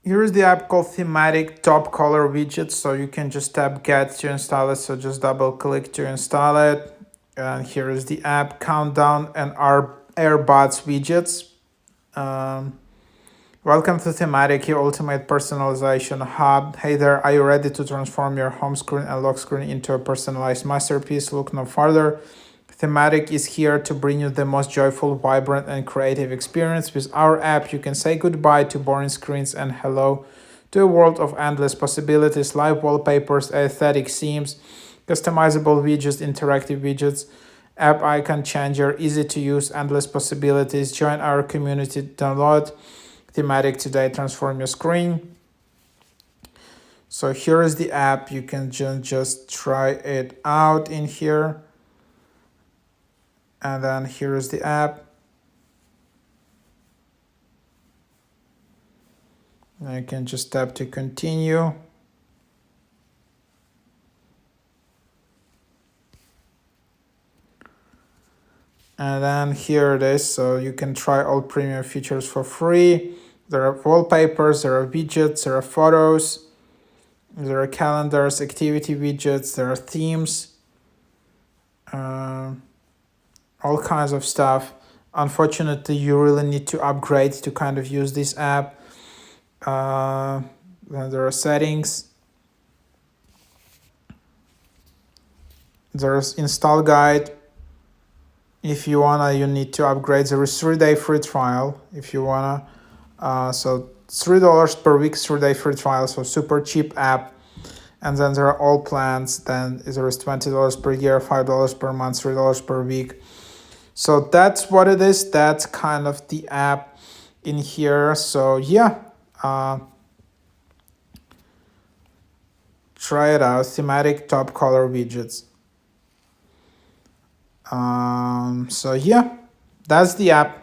Here is the app called Thematic Top Color Widgets. So you can just tap Get to install it. So just double click to install it. And here is the app Countdown and our AirBuds widgets. Um, Welcome to Thematic, your ultimate personalization hub. Hey there, are you ready to transform your home screen and lock screen into a personalized masterpiece? Look no further. Thematic is here to bring you the most joyful, vibrant, and creative experience. With our app, you can say goodbye to boring screens and hello to a world of endless possibilities, live wallpapers, aesthetic themes, customizable widgets, interactive widgets, app icon changer, easy to use, endless possibilities. Join our community, download Thematic today, transform your screen. So here is the app. You can just try it out in here. And then here is the app. I can just tap to continue. And then here it is. So you can try all premium features for free. There are wallpapers, there are widgets, there are photos, there are calendars, activity widgets, there are themes, all kinds of stuff. Unfortunately, you really need to upgrade to kind of use this app. Then there are settings. There's install guide. If you wanna, you need to upgrade. There is 3-day free trial if you wanna. So $3 per week, 3-day free trial. So super cheap app. And then there are all plans. Then there is $20 per year, $5 per month, $3 per week. So that's what it is. That's kind of the app in here. So yeah, try it out. Thematic top color widgets. So yeah, that's the app.